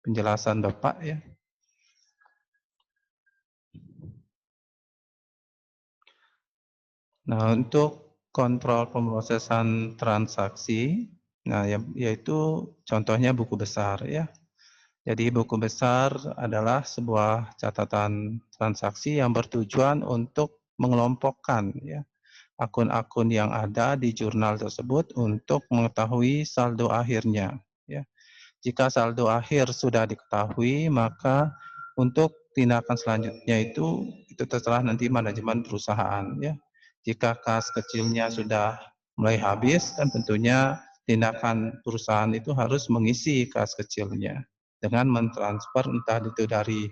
penjelasan Bapak ya. Nah, untuk kontrol pemrosesan transaksi, nah yaitu contohnya buku besar ya. Jadi buku besar adalah sebuah catatan transaksi yang bertujuan untuk mengelompokkan ya akun-akun yang ada di jurnal tersebut untuk mengetahui saldo akhirnya ya. Jika saldo akhir sudah diketahui, maka untuk tindakan selanjutnya itu terserah nanti manajemen perusahaan ya. Jika kas kecilnya sudah mulai habis, kan tentunya tindakan perusahaan itu harus mengisi kas kecilnya dengan mentransfer entah itu dari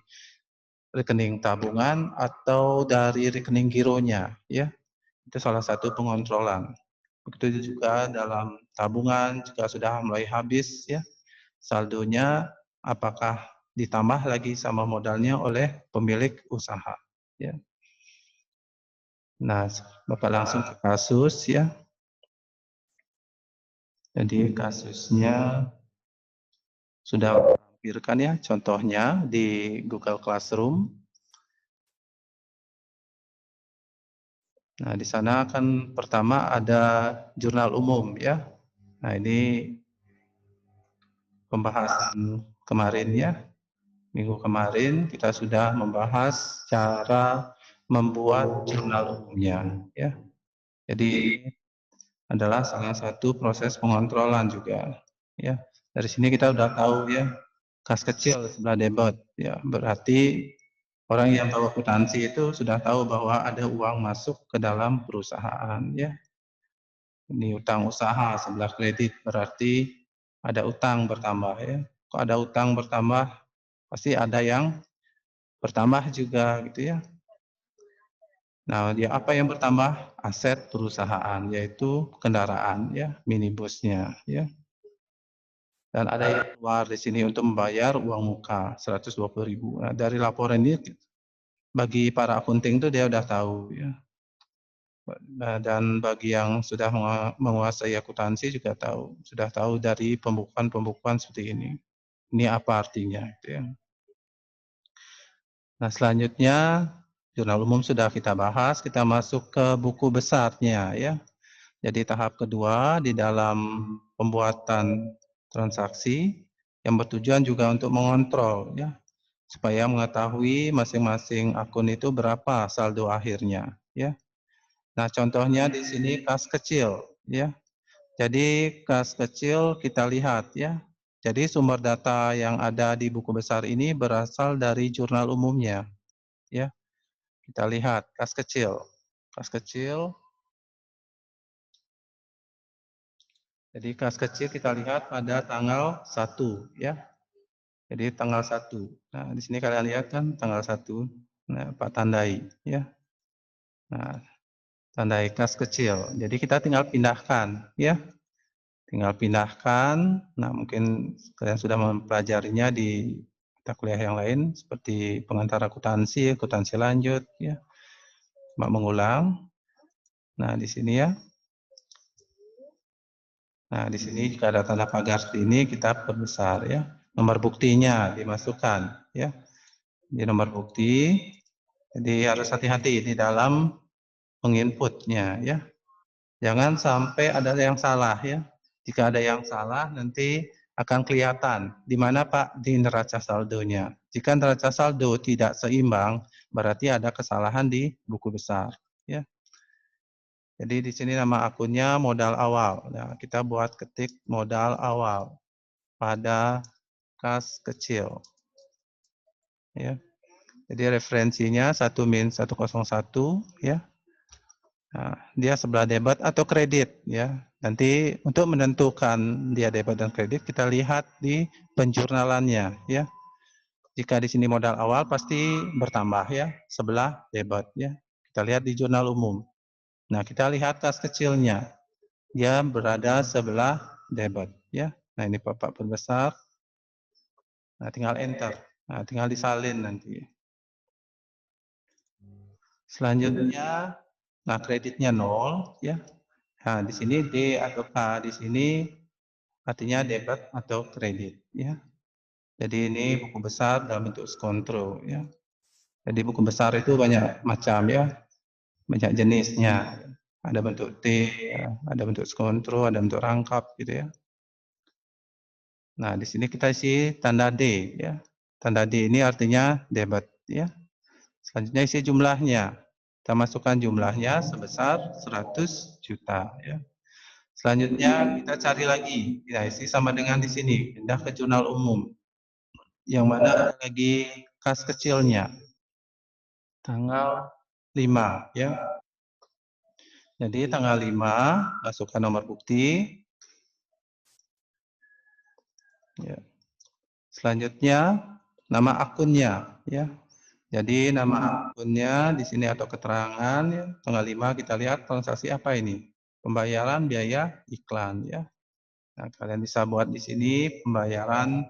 rekening tabungan atau dari rekening gironya ya. Itu salah satu pengontrolan. Begitu juga dalam tabungan jika sudah mulai habis ya, saldonya apakah ditambah lagi sama modalnya oleh pemilik usaha ya. Nah, Bapak langsung ke kasus ya. Jadi kasusnya sudah tampilkan ya contohnya di Google Classroom. Nah, di sana kan pertama ada jurnal umum ya. Nah, ini pembahasan kemarin ya. Minggu kemarin kita sudah membahas cara membuat jurnal umumnya ya. Jadi adalah salah satu proses pengontrolan juga ya. Dari sini kita sudah tahu ya kas kecil sebelah debit ya. Berarti orang yang tahu akuntansi itu sudah tahu bahwa ada uang masuk ke dalam perusahaan ya. Ini utang usaha sebelah kredit berarti ada utang bertambah ya. Kalau ada utang bertambah pasti ada yang bertambah juga gitu ya. Nah, dia apa yang bertambah? Aset perusahaan, yaitu kendaraan ya, minibusnya ya. Dan ada yang keluar di sini untuk membayar uang muka 120.000. Nah, dari laporan ini bagi para akunting itu dia udah tahu ya. Nah, dan bagi yang sudah menguasai akuntansi juga tahu, sudah tahu dari pembukuan-pembukuan seperti ini. Ini apa artinya gitu ya. Nah, selanjutnya jurnal umum sudah kita bahas, kita masuk ke buku besarnya ya. Jadi tahap kedua di dalam pembuatan transaksi yang bertujuan juga untuk mengontrol ya, supaya mengetahui masing-masing akun itu berapa saldo akhirnya ya. Nah, contohnya di sini kas kecil ya. Jadi kas kecil kita lihat ya. Jadi sumber data yang ada di buku besar ini berasal dari jurnal umumnya ya. Kita lihat kas kecil. Kas kecil. Jadi kas kecil kita lihat pada tanggal 1 ya. Jadi tanggal 1. Nah, di sini kalian lihat kan tanggal 1. Nah, Pak tandai ya. Nah, tandai kas kecil. Jadi kita tinggal pindahkan ya. Tinggal pindahkan. Nah, mungkin kalian sudah mempelajarinya di mata kuliah yang lain seperti pengantar akuntansi, akuntansi lanjut ya. Cuma mengulang. Nah, di sini ya. Nah, di sini jika ada tanda pagar seperti ini kita perbesar ya. Nomor buktinya dimasukkan ya. Di nomor bukti. Jadi harus hati-hati di dalam menginputnya ya. Jangan sampai ada yang salah ya. Jika ada yang salah nanti akan kelihatan di mana Pak di neraca saldonya. Jika neraca saldo tidak seimbang, berarti ada kesalahan di buku besar ya. Jadi di sini nama akunnya modal awal. Nah, kita buat ketik modal awal pada kas kecil. Ya. Jadi referensinya 1-101 ya. Nah, dia sebelah debit atau kredit ya. Nanti untuk menentukan dia debit dan kredit kita lihat di penjurnalannya ya. Jika di sini modal awal pasti bertambah ya, sebelah debit ya. Kita lihat di jurnal umum. Nah, kita lihat kas kecilnya. Dia berada sebelah debit ya. Nah, ini Bapak perbesar. Nah, tinggal enter. Nah, tinggal disalin nanti. Selanjutnya, nah kreditnya 0 ya. Nah, di sini D atau K di sini artinya debit atau kredit ya. Jadi ini buku besar dalam bentuk skontro ya. Jadi buku besar itu banyak macam ya, banyak jenisnya. Ada bentuk T, ya, ada bentuk skontro, ada bentuk rangkap gitu ya. Nah, di sini kita isi tanda D ya. Tanda D ini artinya debit ya. Selanjutnya isi jumlahnya. Kita masukkan jumlahnya sebesar 100 juta ya. Selanjutnya kita cari lagi. Kita isi sama dengan di sini, pindah ke jurnal umum. Yang mana ada lagi kas kecilnya. Tanggal 5 ya. Jadi tanggal 5 masukkan nomor bukti. Ya. Selanjutnya nama akunnya ya. Jadi nama akunnya di sini atau keterangan ya, tanggal 5 kita lihat transaksi apa ini? Pembayaran biaya iklan ya. Nah, kalian bisa buat di sini pembayaran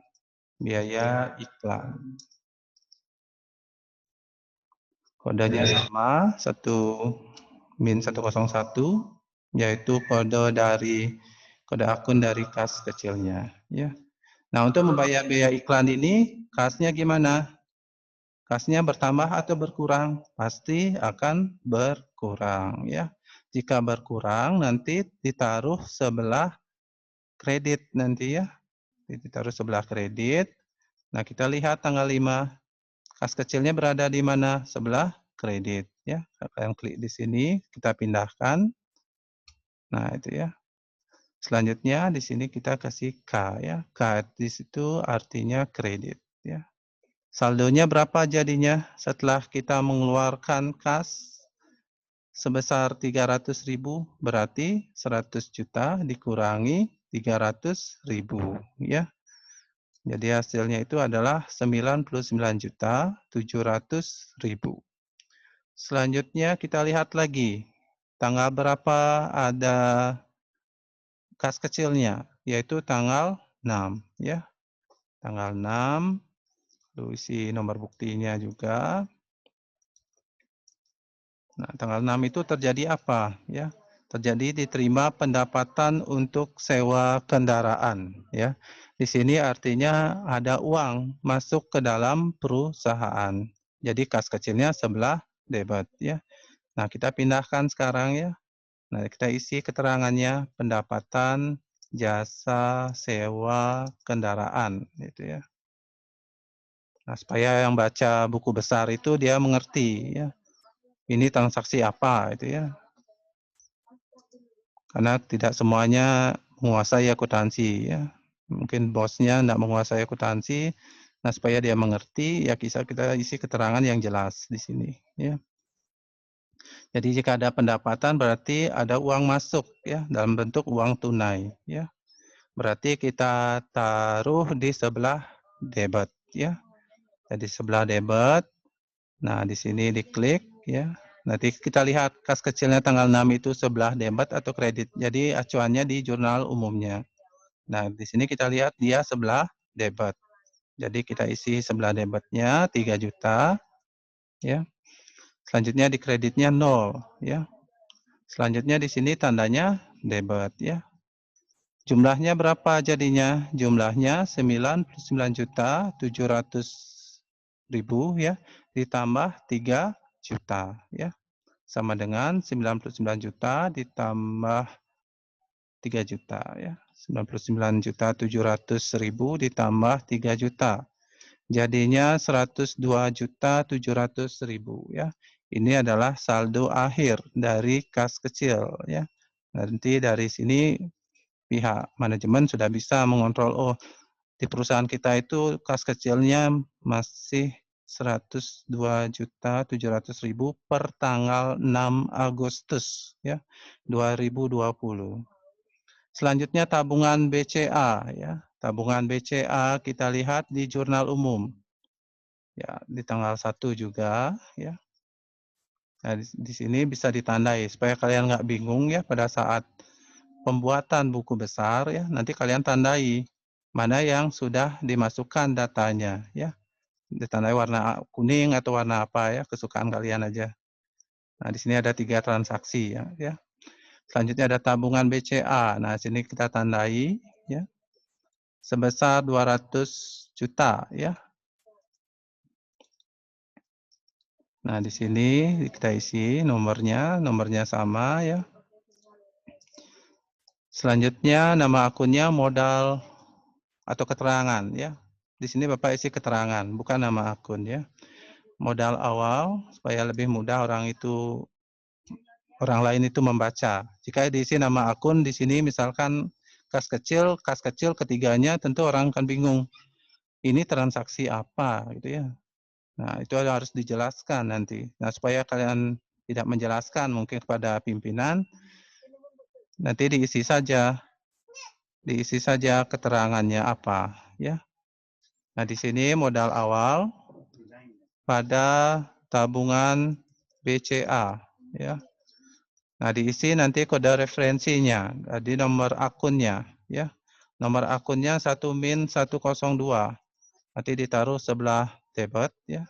biaya iklan. Kodenya sama 1-101 yaitu kode akun dari kas kecilnya ya. Nah, untuk membayar biaya iklan ini kasnya gimana? Kasnya bertambah atau berkurang? Pasti akan berkurang ya. Jika berkurang nanti ditaruh sebelah kredit nanti ya. Ditaruh sebelah kredit. Nah, kita lihat tanggal 5. Kas kecilnya berada di mana? Sebelah kredit ya. Kalian klik di sini, kita pindahkan. Nah, itu ya. Selanjutnya di sini kita kasih K ya. K di situ artinya kredit ya. Saldonya berapa jadinya setelah kita mengeluarkan kas sebesar 300.000 berarti 100 juta dikurangi 300.000 ya. Jadi hasilnya itu adalah 99.700.000. Selanjutnya kita lihat lagi tanggal berapa ada kas kecilnya yaitu tanggal 6 ya. Tanggal 6 lalu isi nomor buktinya juga. Nah, tanggal 6 itu terjadi apa ya? Terjadi diterima pendapatan untuk sewa kendaraan ya. Di sini artinya ada uang masuk ke dalam perusahaan. Jadi kas kecilnya sebelah debit ya. Nah, kita pindahkan sekarang ya. Nah, kita isi keterangannya pendapatan jasa sewa kendaraan gitu ya. Nah, supaya yang baca buku besar itu dia mengerti ya. Ini transaksi apa itu ya. Karena tidak semuanya menguasai akuntansi ya. Mungkin bosnya tidak menguasai akuntansi. Nah, supaya dia mengerti ya kita isi keterangan yang jelas di sini ya. Jadi jika ada pendapatan berarti ada uang masuk ya dalam bentuk uang tunai ya. Berarti kita taruh di sebelah debit ya. Jadi sebelah debit. Nah, di sini diklik ya. Nanti kita lihat kas kecilnya tanggal 6 itu sebelah debit atau kredit. Jadi acuannya di jurnal umumnya. Nah, di sini kita lihat dia sebelah debit. Jadi kita isi sebelah debitnya 3 juta ya. Selanjutnya di kreditnya 0 ya. Selanjutnya di sini tandanya debit ya. Jumlahnya berapa jadinya? Jumlahnya 99.700.000 ya ditambah 3 juta ya. Sama dengan 99 juta ditambah 3 juta ya. 99.700.000 ditambah 3 juta. Jadinya 102.700.000 ya. Ini adalah saldo akhir dari kas kecil ya. Nanti dari sini pihak manajemen sudah bisa mengontrol, oh di perusahaan kita itu kas kecilnya masih 102.700.000 per tanggal 6 Agustus ya 2020. Selanjutnya tabungan BCA ya. Tabungan BCA kita lihat di jurnal umum. Ya, di tanggal 1 juga ya. Nah, di sini bisa ditandai supaya kalian nggak bingung ya pada saat pembuatan buku besar ya. Nanti kalian tandai mana yang sudah dimasukkan datanya ya. Ditandai warna kuning atau warna apa ya, kesukaan kalian aja. Nah, di sini ada 3 transaksi ya. Selanjutnya ada tabungan BCA. Nah, sini kita tandai ya. Sebesar 200 juta ya. Nah, di sini kita isi nomornya sama ya. Selanjutnya nama akunnya modal atau keterangan ya. Di sini Bapak isi keterangan, bukan nama akun ya. Modal awal supaya lebih mudah orang lain itu membaca. Jika diisi nama akun di sini misalkan kas kecil ketiganya tentu orang akan bingung. Ini transaksi apa gitu ya. Nah, itu harus dijelaskan nanti. Nah, supaya kalian tidak menjelaskan mungkin kepada pimpinan, nanti diisi saja keterangannya apa ya. Nah, di sini modal awal pada tabungan BCA ya. Nah, diisi nanti kode referensinya, di nomor akunnya ya. Nomor akunnya 1min102. Nanti ditaruh sebelah debit ya.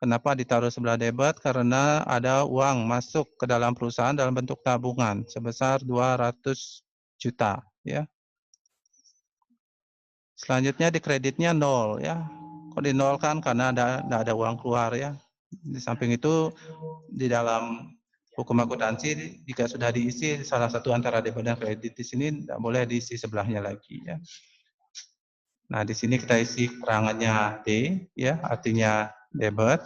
Kenapa ditaruh sebelah debit? Karena ada uang masuk ke dalam perusahaan dalam bentuk tabungan sebesar 200 juta ya. Selanjutnya di kreditnya 0 ya. Kok di 0 kan karena tidak ada uang keluar ya. Di samping itu di dalam hukum akuntansi jika sudah diisi salah satu antara debit dan kredit di sini tidak boleh diisi sebelahnya lagi ya. Nah, di sini kita isi keterangannya D ya, artinya debit.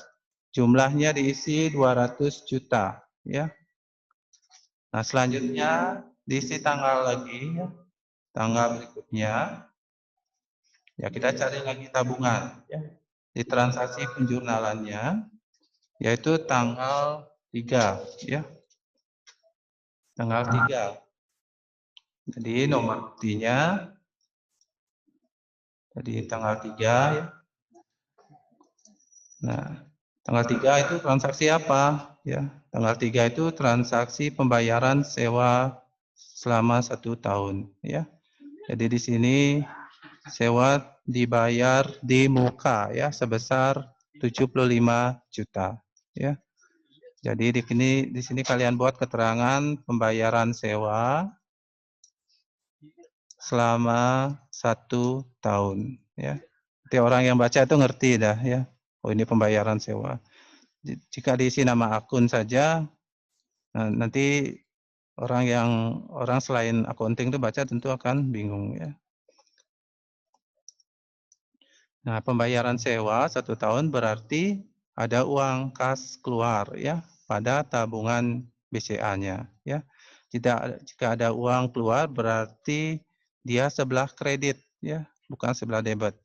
Jumlahnya diisi 200 juta ya. Nah, selanjutnya diisi tanggal lagi ya. Tanggal berikutnya ya kita cari lagi tabungan ya. Di transaksi penjurnalannya yaitu tanggal 3 ya. Tanggal 3. Jadi nomor buktinya jadi tanggal 3 ya. Nah, tanggal 3 itu transaksi apa ya? Tanggal 3 itu transaksi pembayaran sewa selama 1 tahun ya. Jadi di sini sewa dibayar di muka ya sebesar 75 juta ya. Jadi di sini kalian buat keterangan pembayaran sewa selama 1 tahun ya. Jadi orang yang baca itu ngerti dah ya. Oh, ini pembayaran sewa. Jika diisi nama akun saja, nah, nanti orang selain accounting itu baca tentu akan bingung ya. Nah, pembayaran sewa 1 tahun berarti ada uang kas keluar ya pada tabungan BCA-nya ya. Jika ada uang keluar berarti dia sebelah kredit ya, bukan sebelah debit.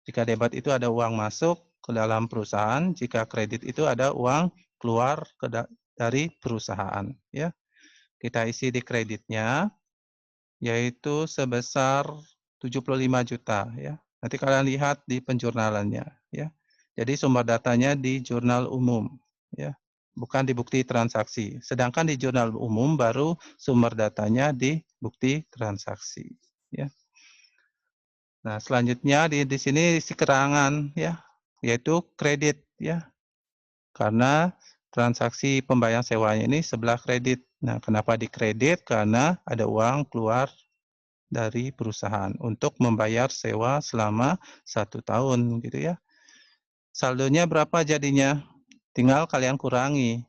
Jika debit itu ada uang masuk ke dalam perusahaan, jika kredit itu ada uang keluar dari perusahaan ya. Kita isi di kreditnya yaitu sebesar 75 juta ya. Nanti kalian lihat di penjurnalannya ya. Jadi sumber datanya di jurnal umum ya, bukan di bukti transaksi. Sedangkan di jurnal umum baru sumber datanya di bukti transaksi ya. Nah, selanjutnya di sini isi keterangan ya, yaitu kredit ya. Karena transaksi pembayaran sewanya ini sebelah kredit. Nah, kenapa dikredit? Karena ada uang keluar dari perusahaan untuk membayar sewa selama 1 tahun gitu ya. Saldonya berapa jadinya? Tinggal kalian kurangi.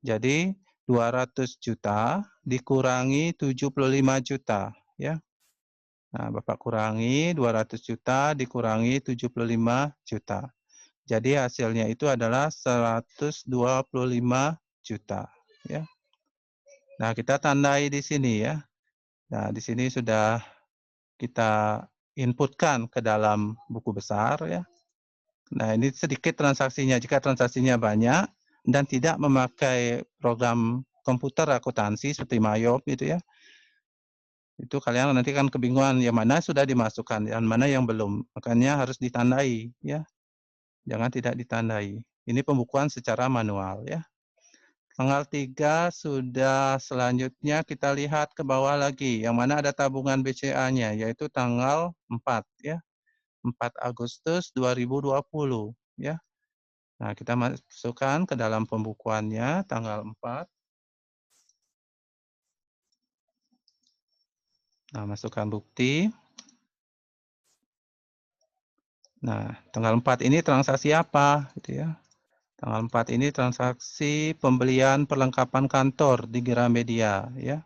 Jadi 200 juta dikurangi 75 juta ya. Nah, Bapak kurangi 200 juta dikurangi 75 juta. Jadi hasilnya itu adalah 125 juta ya. Nah, kita tandai di sini ya. Nah, di sini sudah kita inputkan ke dalam buku besar ya. Nah, ini sedikit transaksinya. Jika transaksinya banyak dan tidak memakai program komputer akuntansi seperti Mayop gitu ya, itu kalian nanti kan kebingungan yang mana sudah dimasukkan, yang mana yang belum. Makanya harus ditandai ya. Jangan tidak ditandai. Ini pembukuan secara manual ya. Tanggal 3 sudah, selanjutnya kita lihat ke bawah lagi, yang mana ada tabungan BCA-nya, yaitu tanggal 4 ya, 4 Agustus 2020 ya. Nah, kita masukkan ke dalam pembukuannya tanggal 4. Nah, masukkan bukti. Nah, tanggal 4 ini transaksi apa? Gitu ya. Tanggal 4 ini transaksi pembelian perlengkapan kantor di Gramedia, ya.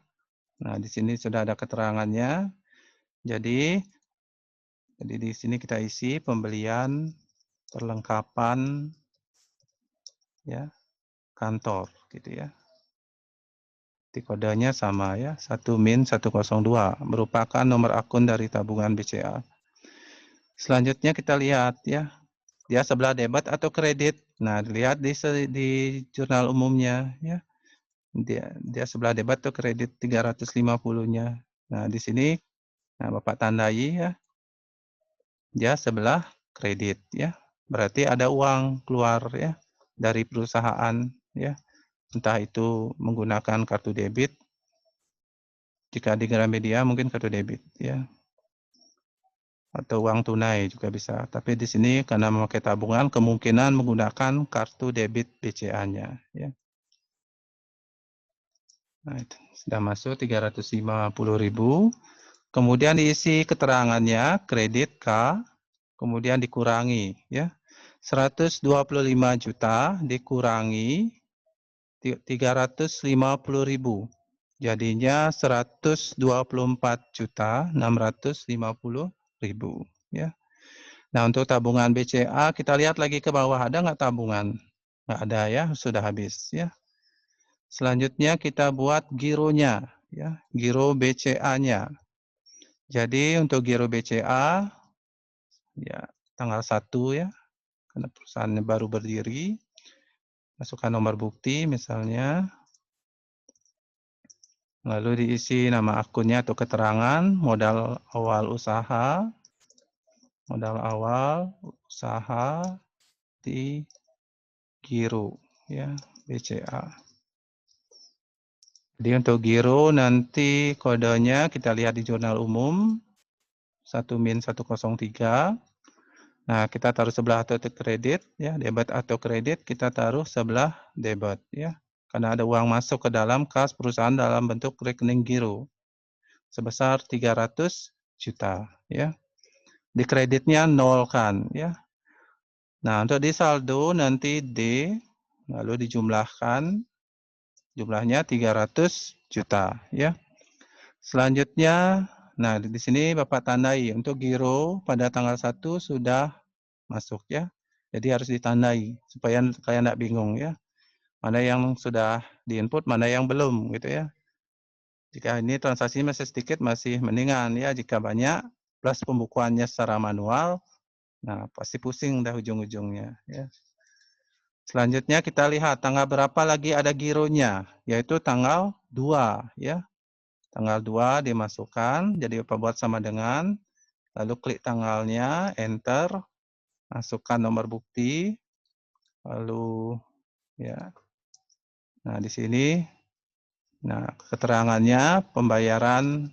Nah, di sini sudah ada keterangannya. Jadi di sini kita isi pembelian perlengkapan ya kantor, gitu ya. Di kodenya sama ya, 1min102 merupakan nomor akun dari tabungan BCA. Selanjutnya kita lihat ya, dia sebelah debit atau kredit. Nah, dilihat di jurnal umumnya ya. Dia sebelah debit atau kredit 350-nya. Nah, di sini nah Bapak tandai ya. Dia sebelah kredit ya. Berarti ada uang keluar ya dari perusahaan ya. Entah itu menggunakan kartu debit. Jika di Gramedia mungkin kartu debit ya. Atau uang tunai juga bisa. Tapi di sini karena memakai tabungan kemungkinan menggunakan kartu debit BCA-nya ya. Nah, itu sudah masuk 350.000. Kemudian diisi keterangannya kredit K, kemudian dikurangi ya. 125 juta dikurangi 350.000. Jadinya 124.650.000 ya. Nah, untuk tabungan BCA kita lihat lagi ke bawah, ada nggak tabungan? Nggak ada ya, sudah habis ya. Selanjutnya kita buat gironya ya, giro BCA-nya. Jadi untuk giro BCA ya tanggal 1 ya, karena perusahaannya baru berdiri. Masukkan nomor bukti misalnya. Lalu diisi nama akunnya atau keterangan, modal awal usaha di giro ya, BCA. Jadi untuk giro nanti kodenya kita lihat di jurnal umum 1min103. Nah, kita taruh sebelah atau kredit ya, debit atau kredit kita taruh sebelah debit ya. Karena ada uang masuk ke dalam kas perusahaan dalam bentuk rekening giro sebesar 300 juta ya. Di kreditnya nolkan ya. Nah, untuk di saldo nanti D lalu dijumlahkan, jumlahnya 300 juta ya. Selanjutnya, nah di sini Bapak tandai untuk giro pada tanggal 1 sudah masuk ya. Jadi harus ditandai supaya kalian tidak bingung ya. Mana yang sudah diinput, mana yang belum gitu ya. Jika ini transaksi masih sedikit masih mendingan ya, jika banyak plus pembukuannya secara manual, nah pasti pusing dah ujung-ujungnya ya. Selanjutnya kita lihat tanggal berapa lagi ada gironya, yaitu tanggal 2 ya. Tanggal 2 dimasukkan, jadi Bapak buat sama dengan, lalu klik tanggalnya, enter, masukkan nomor bukti, lalu ya. Nah, di sini nah keterangannya pembayaran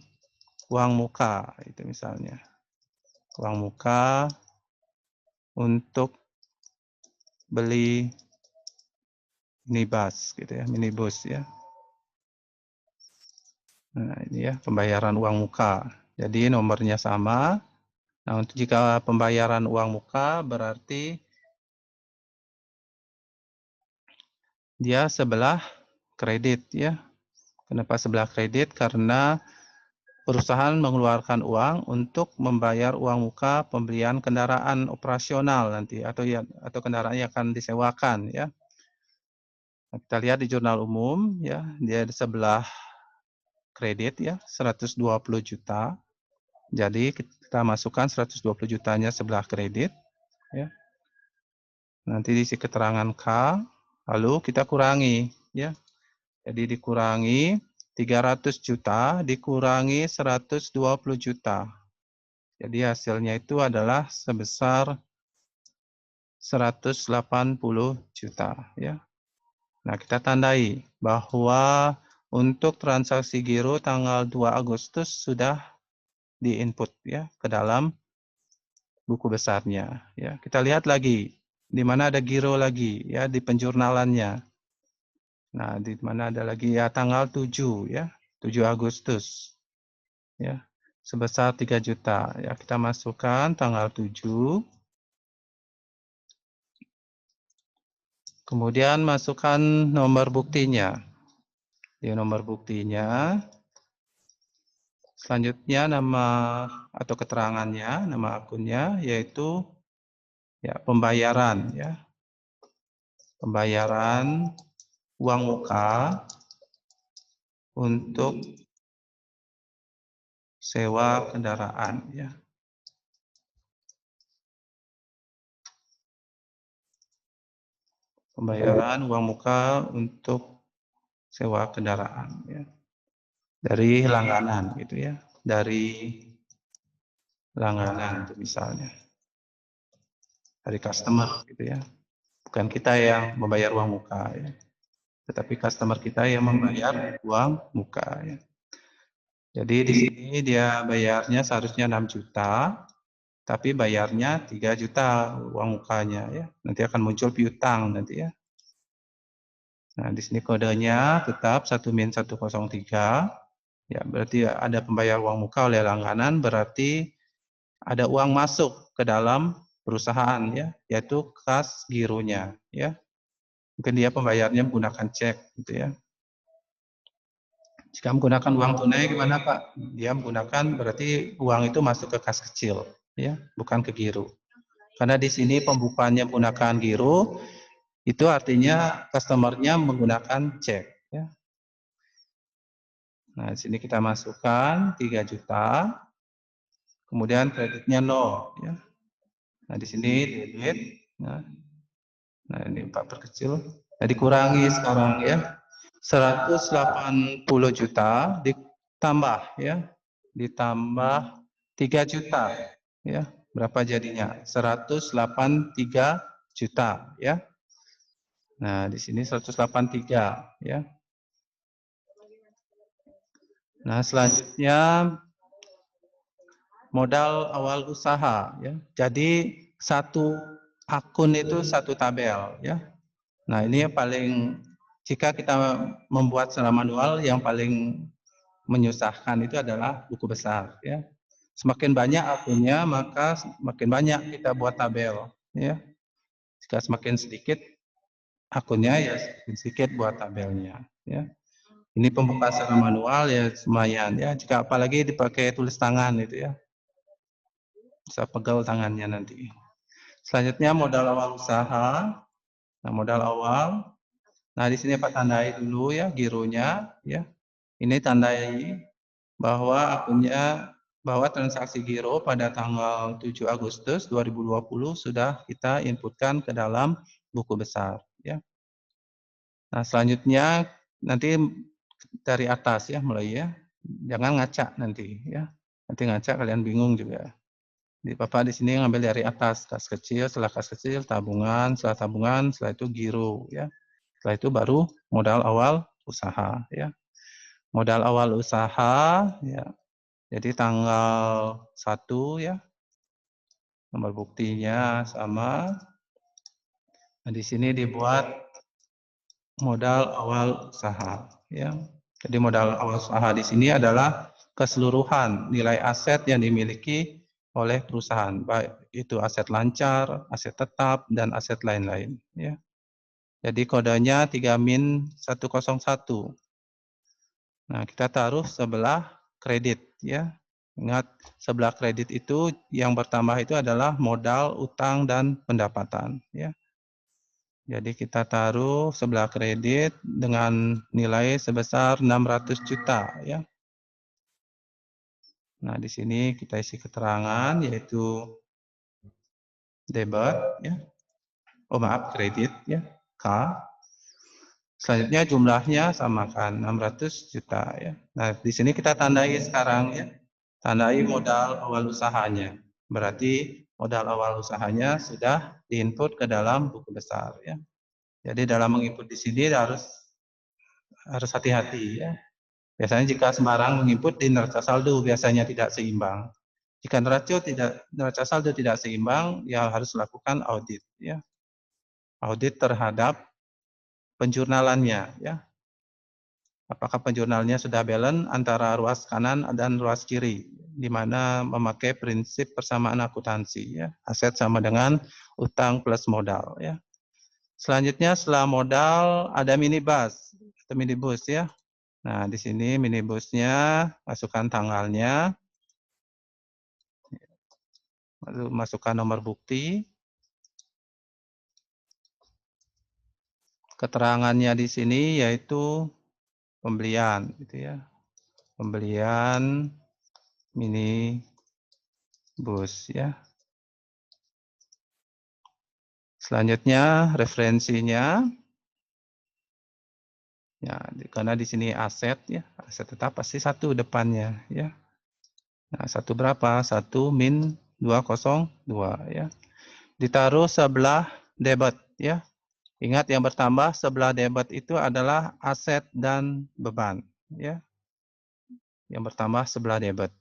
uang muka itu misalnya. Uang muka untuk beli minibus gitu ya, minibus ya. Nah, ini ya pembayaran uang muka. Jadi nomornya sama. Nah, untuk jika pembayaran uang muka berarti dia sebelah kredit ya. Kenapa sebelah kredit? Karena perusahaan mengeluarkan uang untuk membayar uang muka pembelian kendaraan operasional nanti atau kendaraan yang akan disewakan ya. Nah, kita lihat di jurnal umum ya, dia di sebelah kredit ya 120 juta. Jadi kita masukkan 120 jutanya sebelah kredit ya. Nanti diisi keterangan K, lalu kita kurangi ya. Jadi dikurangi 300 juta dikurangi 120 juta. Jadi hasilnya itu adalah sebesar 180 juta ya. Nah, kita tandai bahwa untuk transaksi giro tanggal 2 Agustus sudah diinput ya ke dalam buku besarnya ya. Kita lihat lagi di mana ada giro lagi ya di penjurnalannya. Nah, di mana ada lagi ya tanggal 7 ya, 7 Agustus. Ya. Sebesar 3 juta. Ya, kita masukkan tanggal 7 Kemudian masukkan nomor buktinya. Di nomor buktinya, selanjutnya nama atau keterangannya, nama akunnya, yaitu ya pembayaran, ya pembayaran uang muka untuk sewa kendaraan, ya. Pembayaran uang muka untuk sewa kendaraan, ya. Dari langganan, gitu ya. Dari langganan, itu misalnya. Dari customer, gitu ya. Bukan kita yang membayar uang muka, ya. Tetapi customer kita yang membayar uang muka, ya. Jadi di sini dia bayarnya seharusnya 6 juta, tapi bayarnya 3 juta uang mukanya, ya. Nanti akan muncul piutang nanti, ya. Nah, di sini kodenya tetap 1-103. Ya, berarti ada pembayar uang muka oleh langganan, berarti ada uang masuk ke dalam perusahaan, ya, yaitu kas gironya, ya. Mungkin dia pembayarnya menggunakan cek, gitu ya. Jika menggunakan uang tunai gimana Pak? Dia menggunakan berarti uang itu masuk ke kas kecil, ya, bukan ke giro. Karena di sini pembukaannya menggunakan giro, itu artinya customer-nya menggunakan cek, ya. Nah, di sini kita masukkan 3 juta, kemudian kreditnya 0, ya. Nah, di sini debit, nah ini Pak perkecil, nah dikurangi sekarang, ya. 180 juta ditambah, ya, ditambah 3 juta, ya, berapa jadinya? 183 juta, ya. Nah, di sini 183, ya. Nah, selanjutnya modal awal usaha, ya. Jadi satu akun itu satu tabel, ya. Nah, ini yang paling, jika kita membuat secara manual, yang paling menyusahkan itu adalah buku besar, ya. Semakin banyak akunnya, maka semakin banyak kita buat tabel, ya. Jika semakin sedikit akunnya, ya semakin sedikit buat tabelnya, ya. Ini pembukaan secara manual, ya lumayan, ya. Jika apalagi dipakai tulis tangan itu, ya, bisa pegel tangannya nanti. Selanjutnya modal awal usaha. Nah, modal awal. Nah, di sini Pak tandai dulu, ya, gironya, ya. Ini tandai bahwa akunnya, bahwa transaksi giro pada tanggal 7 Agustus 2020 sudah kita inputkan ke dalam buku besar, ya. Nah, selanjutnya nanti dari atas, ya, mulai, ya. Jangan ngaca nanti, ya. Nanti ngaca kalian bingung juga. Di Bapak di sini ngambil dari atas, kas kecil, setelah kas kecil tabungan, setelah itu giro, ya. Setelah itu baru modal awal usaha, ya. Modal awal usaha, ya. Jadi tanggal 1, ya. Nomor buktinya sama. Nah, di sini dibuat modal awal usaha, ya. Jadi modal awal usaha di sini adalah keseluruhan nilai aset yang dimiliki oleh perusahaan, baik itu aset lancar, aset tetap, dan aset lain-lain, ya. Jadi kodenya 3-101. Nah, kita taruh sebelah kredit, ya. Ingat, sebelah kredit itu yang bertambah itu adalah modal, utang, dan pendapatan, ya. Jadi kita taruh sebelah kredit dengan nilai sebesar 600 juta, ya. Nah, di sini kita isi keterangan yaitu debit, ya. Oh, maaf, kredit, ya. K. Selanjutnya jumlahnya samakan 600 juta, ya. Nah, di sini kita tandai sekarang, ya. Tandai modal awal usahanya. Berarti modal awal usahanya sudah diinput ke dalam buku besar, ya. Jadi dalam menginput di sini harus hati-hati, ya. Biasanya jika sembarang menginput di neraca saldo biasanya tidak seimbang. Jika neraca saldo tidak seimbang, ya harus lakukan audit, ya. Audit terhadap penjurnalannya, ya. Apakah penjurnalnya sudah balance antara ruas kanan dan ruas kiri, di mana memakai prinsip persamaan akuntansi, ya. Aset sama dengan utang plus modal, ya. Selanjutnya setelah modal ada minibus atau minibus ya. Nah, di sini minibusnya masukkan tanggalnya, lalu masukkan nomor bukti. Keterangannya di sini yaitu pembelian, gitu ya. Pembelian minibus ya. Selanjutnya referensinya. Ya, karena di sini aset ya, aset tetap pasti 1 depannya ya. Nah, 1 berapa? 1 min 202 ya. Ditaruh sebelah debit ya. Ingat yang bertambah sebelah debit itu adalah aset dan beban ya. Yang bertambah sebelah debit.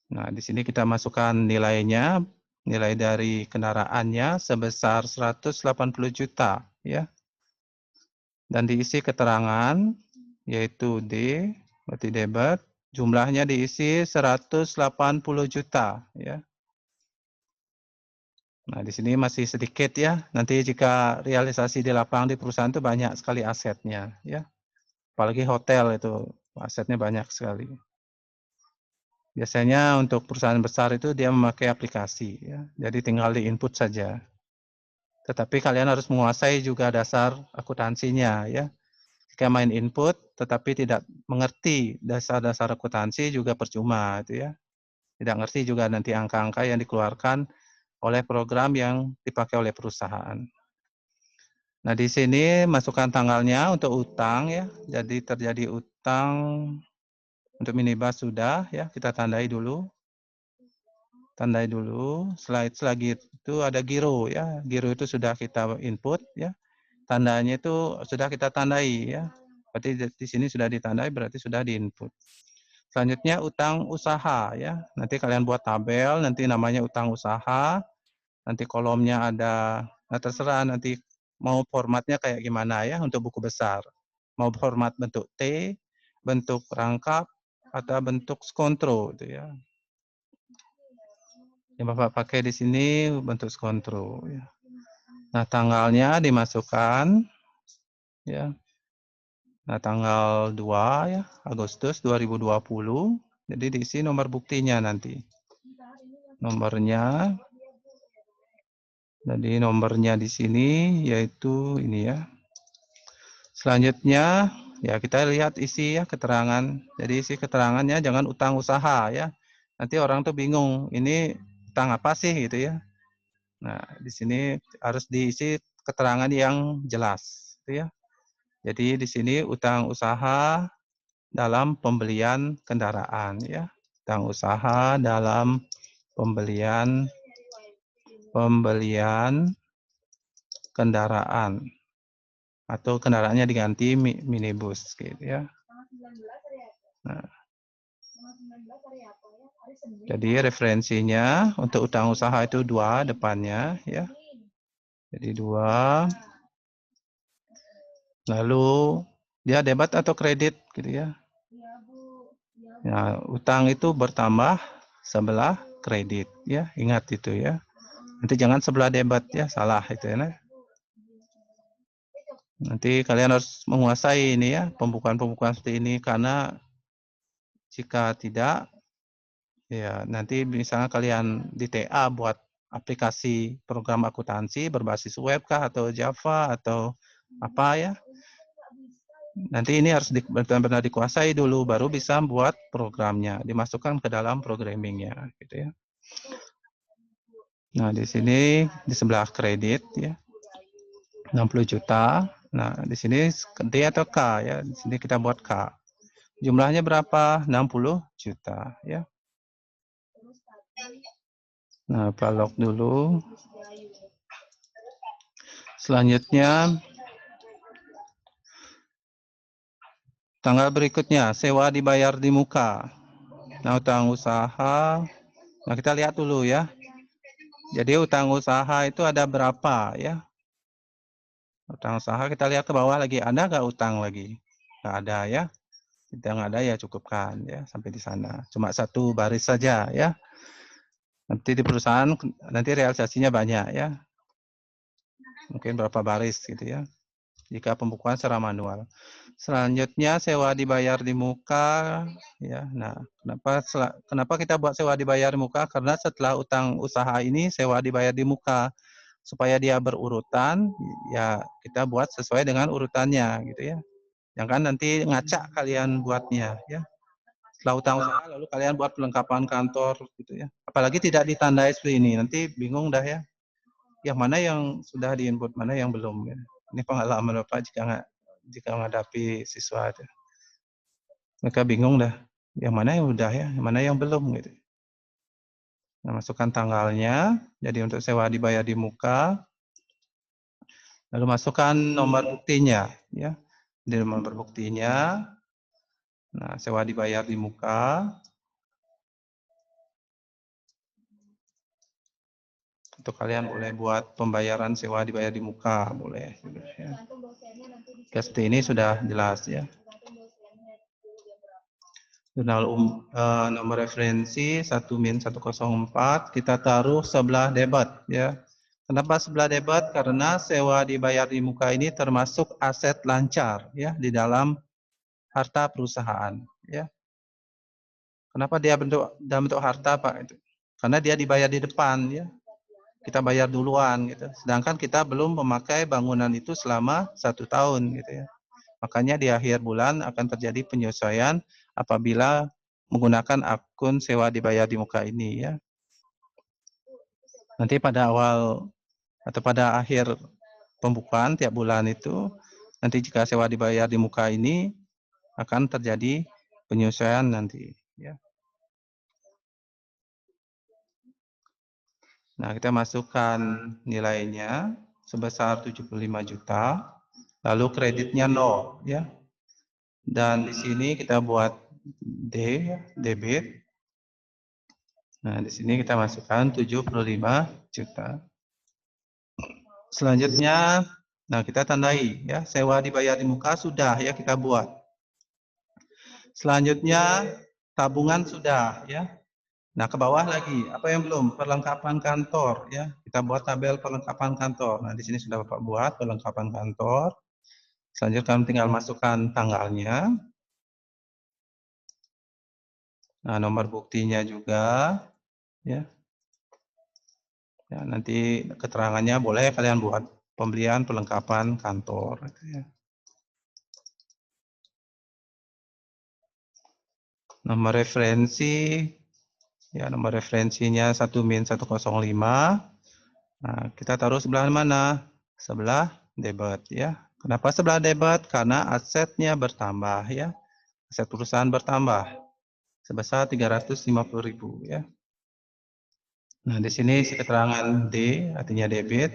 Nah, di sini kita masukkan nilainya, nilai dari kendaraannya sebesar 180 juta ya. Dan diisi keterangan yaitu D, berarti debit, jumlahnya diisi 180 juta ya. Nah, di sini masih sedikit ya. Nanti jika realisasi di lapangan di perusahaan itu banyak sekali asetnya ya. Apalagi hotel itu asetnya banyak sekali. Biasanya untuk perusahaan besar itu dia memakai aplikasi ya. Jadi tinggal di input saja. Tetapi kalian harus menguasai juga dasar akuntansinya ya. Jika main input tetapi tidak mengerti dasar-dasar akuntansi juga percuma itu ya. Tidak ngerti juga nanti angka-angka yang dikeluarkan oleh program yang dipakai oleh perusahaan. Nah, di sini masukkan tanggalnya untuk utang ya. Jadi terjadi utang untuk minibus sudah ya, kita tandai dulu. Tandai dulu. Selagi itu ada giro ya. Giro itu sudah kita input ya. Tandanya itu sudah kita tandai ya. Berarti di sini sudah ditandai berarti sudah diinput. Selanjutnya utang usaha ya. Nanti kalian buat tabel, nanti namanya utang usaha. Nanti kolomnya ada, nah terserah nanti mau formatnya kayak gimana ya untuk buku besar. Mau format bentuk T, bentuk rangkap, atau bentuk skontro itu ya. Yang Bapak pakai di sini bentuk skontro ya. Nah, tanggalnya dimasukkan ya. Nah, tanggal 2 ya, Agustus 2020. Jadi diisi nomor buktinya nanti. Nomornya. Jadi nomornya di sini yaitu ini ya. Selanjutnya ya kita lihat isi ya keterangan. Jadi isi keterangannya jangan utang usaha ya. Nanti orang tuh bingung, ini utang apa sih gitu ya. Nah, di sini harus diisi keterangan yang jelas gitu ya. Jadi di sini utang usaha dalam pembelian kendaraan ya. Utang usaha dalam pembelian kendaraan atau kendaraannya diganti minibus gitu ya. Nah, jadi referensinya untuk utang usaha itu 2 depannya ya. Jadi 2. Lalu dia debit atau kredit gitu ya. Nah, utang itu bertambah sebelah kredit ya. Ingat itu ya. Nanti jangan sebelah debit ya, salah itu ya. Nanti kalian harus menguasai ini ya, pembukaan-pembukaan seperti ini karena jika tidak ya nanti misalnya kalian di TA buat aplikasi program akuntansi berbasis web kah atau Java atau apa ya. Nanti ini harus benar-benar dikuasai dulu baru bisa buat programnya, dimasukkan ke dalam programmingnya gitu ya. Nah, di sini di sebelah kredit ya. 60 juta. Nah, di sini D atau K ya. Di sini kita buat K. Jumlahnya berapa? 60 juta ya. Nah, prolog dulu. Selanjutnya tanggal berikutnya sewa dibayar di muka. Nah, utang usaha. Nah, kita lihat dulu ya. Jadi utang usaha itu ada berapa ya? Utang usaha kita lihat ke bawah lagi. Ada nggak utang lagi? Nggak ada ya. Kita nggak ada ya cukupkan ya sampai di sana. Cuma 1 baris saja ya. Nanti di perusahaan nanti realisasinya banyak ya. mungkin berapa baris gitu ya. Jika pembukuan secara manual. Selanjutnya sewa dibayar di muka ya. Nah, kenapa kita buat sewa dibayar di muka? Karena setelah utang usaha ini sewa dibayar di muka. Supaya dia berurutan, ya kita buat sesuai dengan urutannya gitu ya. Jangan nanti ngacak kalian buatnya ya. Setelah utang usaha lalu kalian buat pelengkapan kantor gitu ya. Apalagi tidak ditandai seperti ini, nanti bingung dah ya. Yang mana yang sudah diinput, mana yang belum ya. Ini pengalaman Bapak jika menghadapi siswa itu. Mereka bingung dah, yang mana yang udah ya, yang mana yang belum gitu. Nah, masukkan tanggalnya, jadi untuk sewa dibayar di muka, lalu masukkan nomor buktinya ya. Di nomor buktinya, nah sewa dibayar di muka, untuk kalian boleh buat pembayaran sewa dibayar di muka, boleh. Ya. Seperti ini sudah jelas ya. Jurnal nomor referensi 1-104 kita taruh sebelah debat ya. Kenapa sebelah debat? Karena sewa dibayar di muka ini termasuk aset lancar ya di dalam harta perusahaan ya. Kenapa dia dalam bentuk harta Pak? Karena dia dibayar di depan ya. Kita bayar duluan gitu. Sedangkan kita belum memakai bangunan itu selama 1 tahun gitu ya. Makanya di akhir bulan akan terjadi penyesuaian apabila menggunakan akun sewa dibayar di muka ini ya. Nanti pada awal atau pada akhir pembukuan tiap bulan itu, nanti jika sewa dibayar di muka ini akan terjadi penyesuaian nanti ya. Nah, kita masukkan nilainya sebesar 75 juta, lalu kreditnya 0 ya. Dan di sini kita buat debit. Nah, di sini kita masukkan 75 juta. Selanjutnya, nah kita tandai ya, sewa dibayar di muka sudah ya kita buat. Selanjutnya, tabungan sudah ya. Nah, ke bawah lagi, apa yang belum? Perlengkapan kantor ya. Kita buat tabel perlengkapan kantor. Nah, di sini sudah Bapak buat perlengkapan kantor. Selanjutnya kami tinggal masukkan tanggalnya. Nah, nomor buktinya juga ya. Ya, nanti keterangannya boleh kalian buat pembelian perlengkapan kantor. Gitu ya. Nomor referensi, ya nomor referensinya 1-105. Nah, kita taruh sebelah mana? Sebelah debit ya. Kenapa sebelah debit? Karena asetnya bertambah ya. Aset perusahaan bertambah sebesar 350.000 ya. Nah, di sini isi keterangan D artinya debit,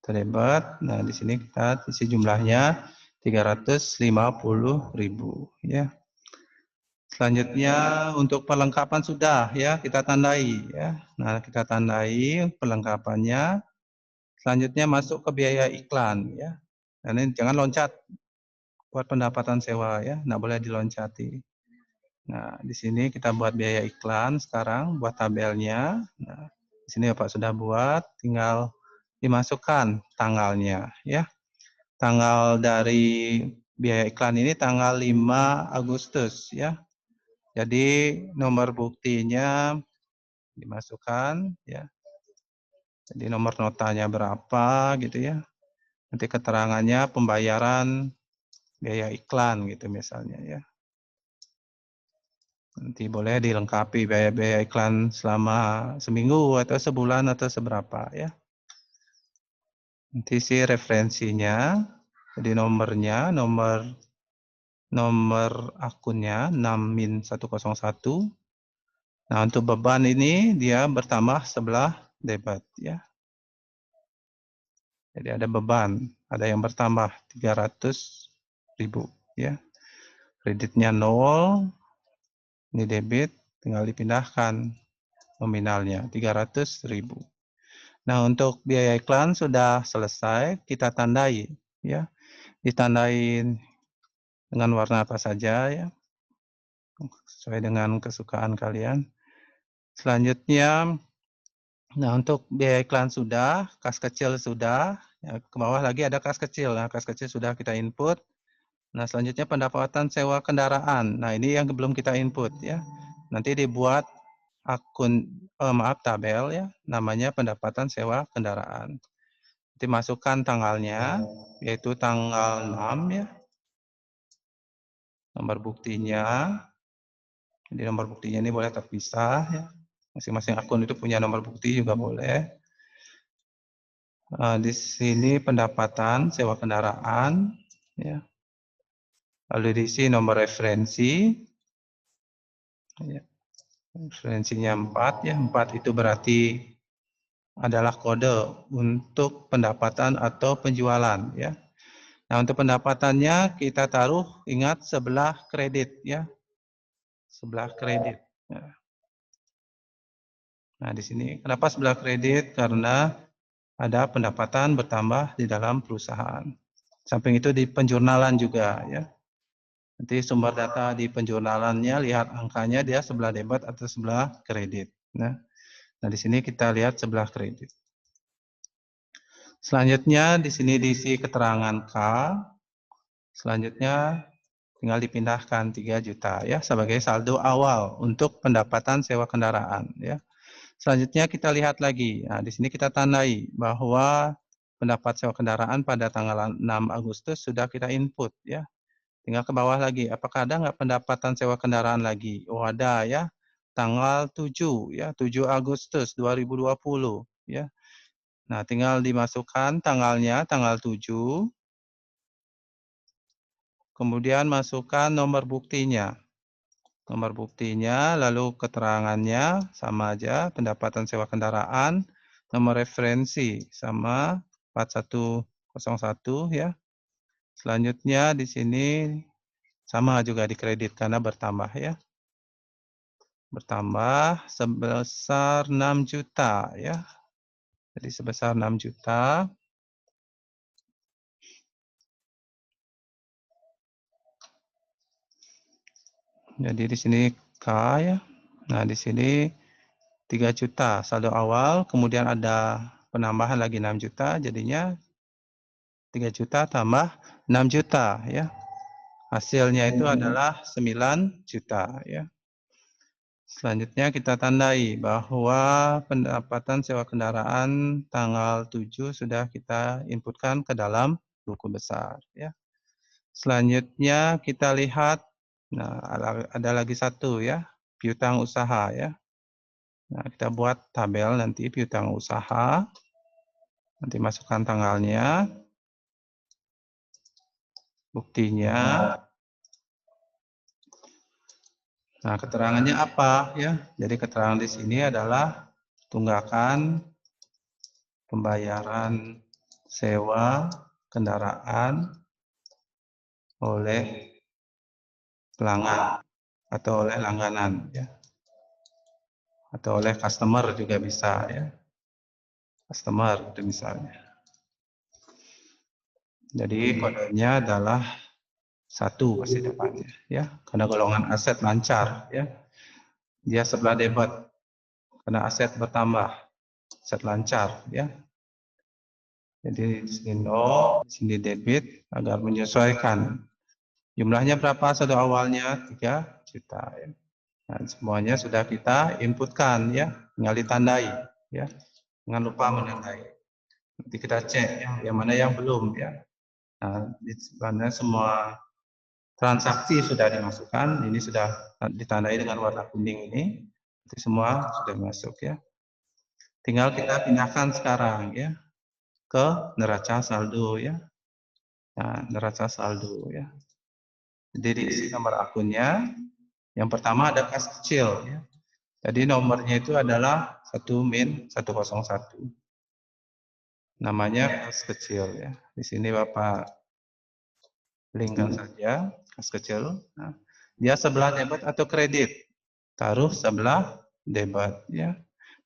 debit. Nah, di sini kita isi jumlahnya 350.000 ya. Selanjutnya untuk perlengkapan sudah ya kita tandai ya. Nah, kita tandai perlengkapannya. Selanjutnya masuk ke biaya iklan ya. Dan ini jangan loncat buat pendapatan sewa ya, nggak boleh diloncati. Nah, di sini kita buat biaya iklan sekarang, buat tabelnya. Nah, di sini Bapak sudah buat, tinggal dimasukkan tanggalnya ya. Tanggal dari biaya iklan ini tanggal 5 Agustus ya. Jadi nomor buktinya dimasukkan ya. Jadi nomor notanya berapa gitu ya. Nanti keterangannya pembayaran biaya iklan gitu misalnya ya. Nanti boleh dilengkapi biaya-biaya iklan selama seminggu atau sebulan atau seberapa ya. Nanti si referensinya, jadi nomornya, nomor akunnya 6-101. Nah, untuk beban ini dia bertambah sebelah debit ya. Jadi ada beban, ada yang bertambah 300.000 ya. Kreditnya 0, ini debit, tinggal dipindahkan nominalnya 300.000. Nah, untuk biaya iklan sudah selesai, kita tandai ya. Ditandai dengan warna apa saja ya. Sesuai dengan kesukaan kalian. Selanjutnya, nah untuk biaya iklan sudah, kas kecil sudah Ya, ke bawah lagi ada kas kecil. Nah, kas kecil sudah kita input. Nah, selanjutnya pendapatan sewa kendaraan. Nah, ini yang belum kita input ya. Nanti dibuat akun tabel ya, namanya pendapatan sewa kendaraan. Nanti masukkan tanggalnya, yaitu tanggal 6 ya. Nomor buktinya. Jadi nomor buktinya ini boleh terpisah ya. Masing-masing akun itu punya nomor bukti juga boleh. Di sini pendapatan sewa kendaraan ya. Lalu diisi nomor referensi. Ya. Referensinya 4 ya. 4 itu berarti adalah kode untuk pendapatan atau penjualan ya. Nah, untuk pendapatannya kita taruh, ingat, sebelah kredit ya. Sebelah kredit. Ya. Nah, di sini kenapa sebelah kredit? Karena ada pendapatan bertambah di dalam perusahaan. Samping itu di penjurnalan juga ya. Nanti sumber data di penjurnalannya, lihat angkanya dia sebelah debit atau sebelah kredit. Nah, di sini kita lihat sebelah kredit. Selanjutnya di sini diisi keterangan K. Selanjutnya tinggal dipindahkan 3 juta ya sebagai saldo awal untuk pendapatan sewa kendaraan ya. Selanjutnya kita lihat lagi. Nah, di sini kita tandai bahwa pendapat sewa kendaraan pada tanggal 6 Agustus sudah kita input ya. Tinggal ke bawah lagi. Apakah ada nggak pendapatan sewa kendaraan lagi? Oh, ada ya. Tanggal 7 ya, 7 Agustus 2020 ya. Nah, tinggal dimasukkan tanggalnya, tanggal 7. Kemudian masukkan nomor buktinya. Nomor buktinya, lalu keterangannya sama aja, pendapatan sewa kendaraan, nomor referensi sama 4101 ya. Selanjutnya di sini sama juga dikredit karena bertambah ya. Bertambah sebesar 6 juta ya. Jadi sebesar 6 juta. Jadi di sini K ya. Nah, di sini 3 juta saldo awal, kemudian ada penambahan lagi 6 juta, jadinya 3 juta tambah 6 juta ya. Hasilnya itu adalah 9 juta ya. Selanjutnya kita tandai bahwa pendapatan sewa kendaraan tanggal 7 sudah kita inputkan ke dalam buku besar ya. Selanjutnya kita lihat, nah ada lagi satu ya, piutang usaha ya. Nah, kita buat tabel nanti piutang usaha. Nanti masukkan tanggalnya, buktinya. Nah, keterangannya apa ya? Jadi keterangan di sini adalah tunggakan pembayaran sewa kendaraan oleh pelanggan atau oleh langganan ya. Atau oleh customer juga bisa ya. Customer itu misalnya. Jadi kodenya adalah 1 pasti dapatnya ya. Karena golongan aset lancar ya. Dia sebelah debit karena aset bertambah. Aset lancar ya. Jadi di sini no, di sini debit agar menyesuaikan. Jumlahnya berapa saldo awalnya? 3 juta ya. Nah, semuanya sudah kita inputkan ya, tinggal ditandai ya. Jangan lupa menandai. Nanti kita cek yang mana yang belum ya. Nah, di mana semua transaksi sudah dimasukkan, ini sudah ditandai dengan warna kuning ini. Itu semua sudah masuk ya. Tinggal kita pindahkan sekarang ya ke neraca saldo ya. Nah, neraca saldo ya. Jadi diisi nomor akunnya. Yang pertama ada kas kecil ya. Jadi nomornya itu adalah 1-101. Namanya kas kecil ya. Di sini Bapak linkkan saja kas kecil. Nah, dia sebelah debit atau kredit. Taruh sebelah debit ya.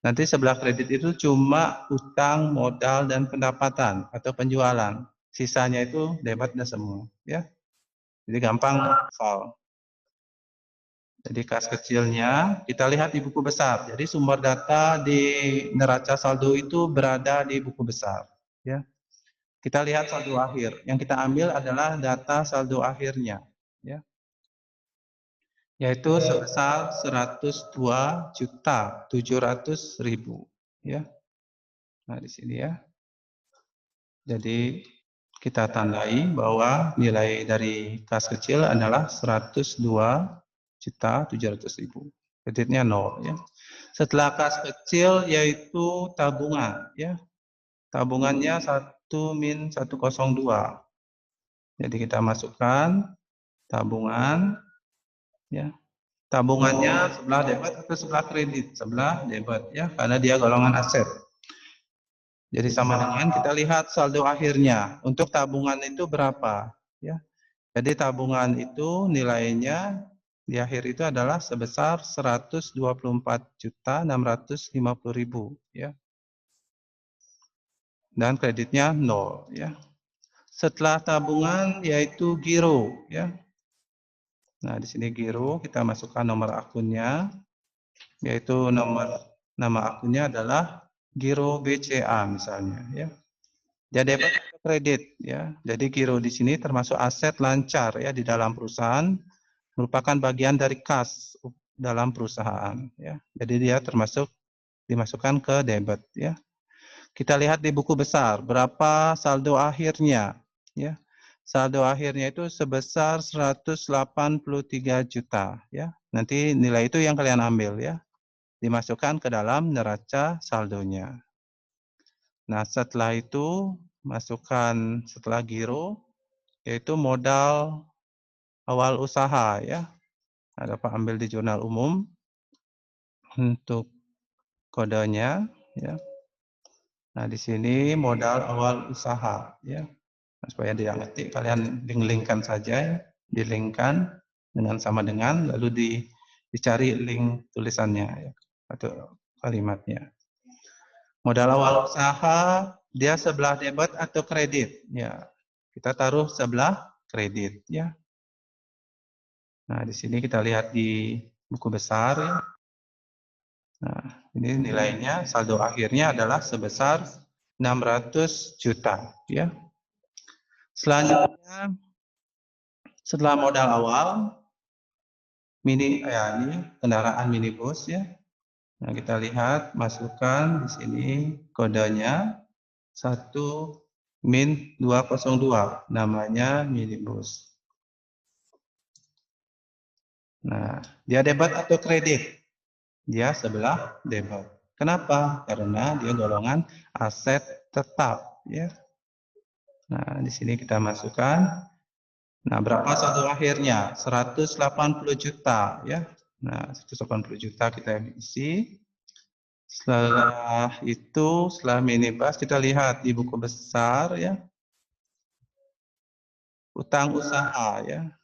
Nanti sebelah kredit itu cuma utang, modal, dan pendapatan atau penjualan. Sisanya itu debitnya semua ya. Jadi gampang hafal. Jadi kas kecilnya kita lihat di buku besar. Jadi sumber data di neraca saldo itu berada di buku besar ya. Kita lihat saldo akhir. Yang kita ambil adalah data saldo akhirnya, ya. Yaitu sebesar 102.700.000, ya. Nah, di sini ya. Jadi kita tandai bahwa nilai dari kas kecil adalah 102.700.000. Kreditnya 0, ya. Setelah kas kecil yaitu tabungan, ya. Tabungannya 1-102. Jadi kita masukkan tabungan, ya. Tabungannya sebelah debit atau sebelah kredit? Sebelah debit, ya, karena dia golongan aset. Jadi sama dengan kita lihat saldo akhirnya. Untuk tabungan itu berapa, ya. Jadi tabungan itu nilainya di akhir itu adalah sebesar 124.650.000, ya. Dan kreditnya 0, ya. Setelah tabungan yaitu giro, ya. Nah, di sini giro kita masukkan nomor akunnya, yaitu nama akunnya adalah giro BCA misalnya, ya. Dia debit atau kredit, ya. Jadi giro di sini termasuk aset lancar, ya, di dalam perusahaan, merupakan bagian dari kas dalam perusahaan, ya. Jadi dia termasuk dimasukkan ke debit, ya. Kita lihat di buku besar berapa saldo akhirnya, ya. Saldo akhirnya itu sebesar 183 juta, ya. Nanti nilai itu yang kalian ambil, ya. Dimasukkan ke dalam neraca saldonya. Nah, setelah itu masukkan setelah giro yaitu modal awal usaha, ya. Nah, dapat ambil di jurnal umum untuk kodenya, ya. Nah, di sini modal awal usaha, ya. Nah, supaya dia ngetik, kalian link-linkkan saja, ya. Di-linkkan dengan sama dengan, lalu dicari link tulisannya, ya, atau kalimatnya. Modal awal usaha, dia sebelah debit atau kredit, ya. Kita taruh sebelah kredit, ya. Nah, di sini kita lihat di buku besar, ya. Nah, ini nilainya, saldo akhirnya adalah sebesar 600 juta, ya. Selanjutnya, setelah modal awal, ini kendaraan minibus, ya. Nah, kita lihat, masukkan di sini kodenya 1-202, namanya minibus. Nah, dia debit atau kredit? Dia sebelah debit. Kenapa? Karena dia golongan aset tetap, ya. Nah, di sini kita masukkan. Nah, berapa saldo akhirnya? 180 juta, ya. Nah, 180 juta kita isi. Setelah itu, setelah minibus, kita lihat di buku besar, ya. Utang usaha, ya.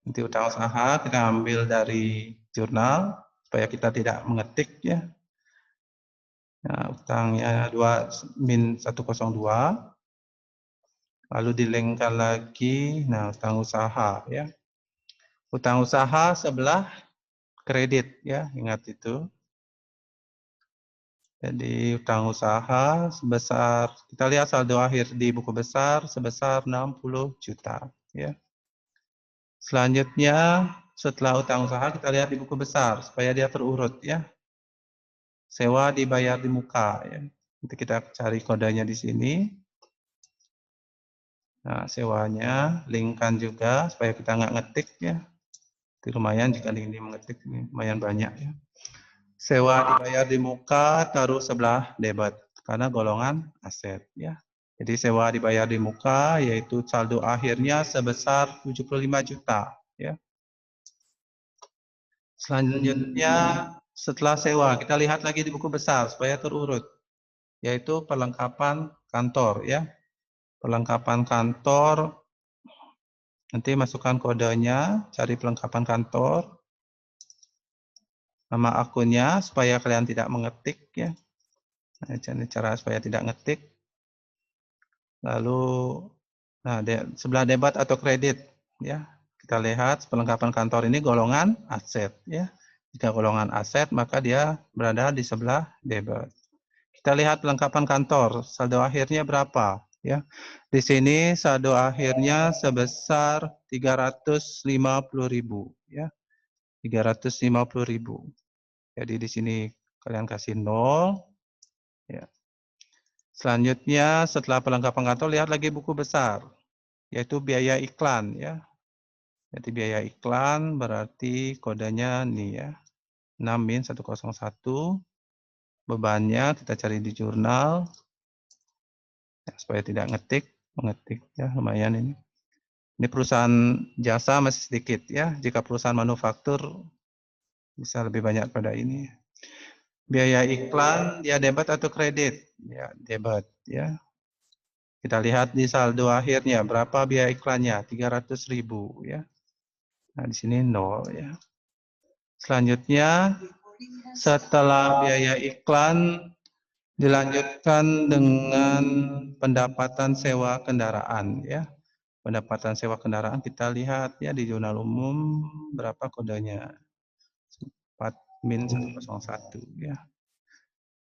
Nanti utang usaha kita ambil dari jurnal supaya kita tidak mengetik, ya. Nah, utangnya 2-102. Lalu dilengkan lagi, nah, utang usaha, ya. Utang usaha sebelah kredit, ya, ingat itu. Jadi utang usaha sebesar, kita lihat saldo akhir di buku besar sebesar 60 juta, ya. Selanjutnya setelah utang usaha kita lihat di buku besar supaya dia terurut, ya. Sewa dibayar di muka, ya. Nanti kita cari kodenya di sini. Nah, sewanya linkkan juga supaya kita nggak ngetik, ya. Itu lumayan jika ini mengetik, ini lumayan banyak, ya. Sewa dibayar di muka taruh sebelah debit karena golongan aset, ya. Jadi sewa dibayar di muka yaitu saldo akhirnya sebesar 75 juta, ya. Selanjutnya setelah sewa kita lihat lagi di buku besar supaya terurut, yaitu perlengkapan kantor, ya. Perlengkapan kantor, nanti masukkan kodenya, cari perlengkapan kantor, nama akunnya supaya kalian tidak mengetik, ya. Nah, cara supaya tidak ngetik. Lalu, nah, sebelah debit atau kredit, ya. Kita lihat perlengkapan kantor ini golongan aset, ya. Jika golongan aset maka dia berada di sebelah debit. Kita lihat perlengkapan kantor, saldo akhirnya berapa? ya. Di sini saldo akhirnya sebesar 350.000 ya. 350.000. Jadi di sini kalian kasih 0 ya. Selanjutnya setelah pelengkapan kantor lihat lagi buku besar yaitu biaya iklan ya. Jadi biaya iklan berarti kodenya nih ya. 6-101. Bebannya kita cari di jurnal. Ya, supaya tidak mengetik ya lumayan ini. Ini perusahaan jasa masih sedikit ya. Jika perusahaan manufaktur bisa lebih banyak pada ini. Biaya iklan dia debit atau kredit? Ya, debit ya. Kita lihat di saldo akhirnya berapa biaya iklannya? 300.000 ya. Nah, di sini 0 ya. Selanjutnya setelah biaya iklan dilanjutkan dengan pendapatan sewa kendaraan ya. Pendapatan sewa kendaraan kita lihat ya di jurnal umum berapa kodenya. 4-101 ya.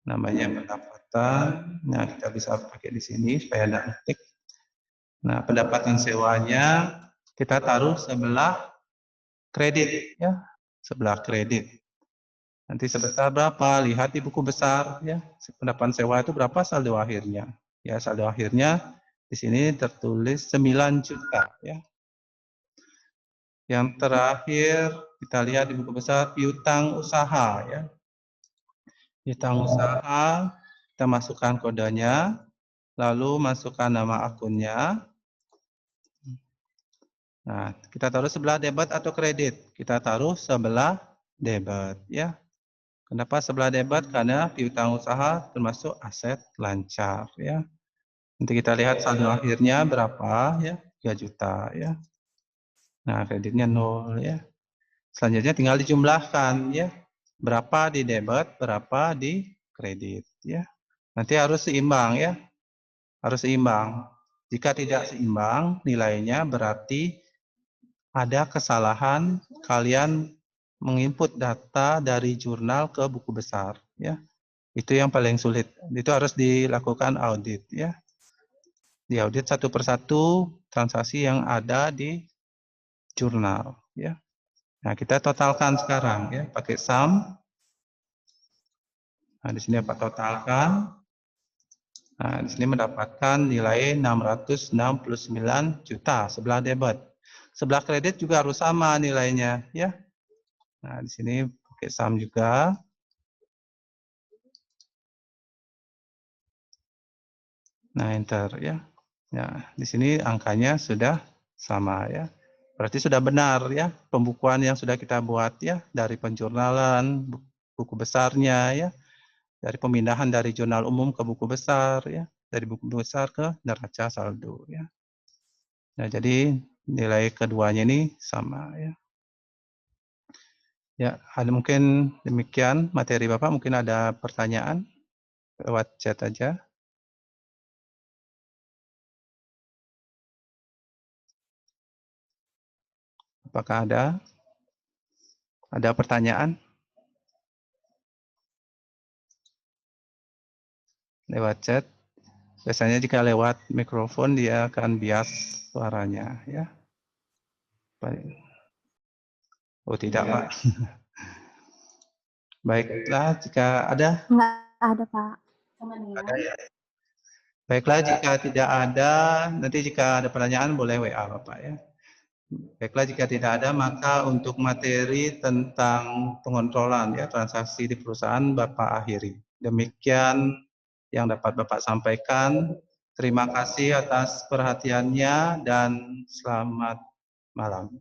Namanya pendapatan. Nah, kita bisa pakai di sini supaya tidak ngetik. Nah, pendapatan sewanya kita taruh sebelah kredit ya. Sebelah kredit. Nanti sebesar berapa? Lihat di buku besar ya. Pendapatan sewa itu berapa saldo akhirnya? Ya, saldo akhirnya di sini tertulis 9 juta ya. Yang terakhir kita lihat di buku besar piutang usaha ya. Piutang usaha kita masukkan kodenya, lalu masukkan nama akunnya. Nah, kita taruh sebelah debit atau kredit? Kita taruh sebelah debit ya. Kenapa sebelah debit? Karena piutang usaha termasuk aset lancar ya. Nanti kita lihat saldo akhirnya berapa ya, 3 juta ya. Nah, kreditnya 0 ya. Selanjutnya tinggal dijumlahkan ya. Berapa di debit, berapa di kredit ya. Nanti harus seimbang ya. Harus seimbang. Jika tidak seimbang nilainya berarti ada kesalahan kalian menginput data dari jurnal ke buku besar ya. Itu yang paling sulit. Itu harus dilakukan audit ya. Diaudit satu persatu transaksi yang ada di jurnal ya. Nah, kita totalkan sekarang ya, pakai sum. Nah, di sini apa totalkan? Nah, di sini mendapatkan nilai 669 juta sebelah debit. Sebelah kredit juga harus sama nilainya ya. Nah, di sini pakai sum juga. Nah, enter ya. Nah, di sini angkanya sudah sama ya. Berarti sudah benar ya pembukuan yang sudah kita buat ya dari penjurnalan, buku besarnya ya, dari pemindahan dari jurnal umum ke buku besar ya, dari buku besar ke neraca saldo ya. Nah, jadi nilai keduanya ini sama ya. Ya, ada mungkin demikian materi Bapak, mungkin ada pertanyaan lewat chat aja. Apakah ada? Ada pertanyaan? Lewat chat. Biasanya jika lewat mikrofon dia akan bias suaranya ya. Baik. Oh tidak Pak. Baiklah jika ada. Enggak ada Pak. Ada ya. Baiklah jika tidak ada, nanti jika ada pertanyaan boleh WA Bapak ya. Baiklah jika tidak ada maka untuk materi tentang pengontrolan ya transaksi di perusahaan Bapak akhiri. Demikian yang dapat Bapak sampaikan. Terima kasih atas perhatiannya dan selamat malam.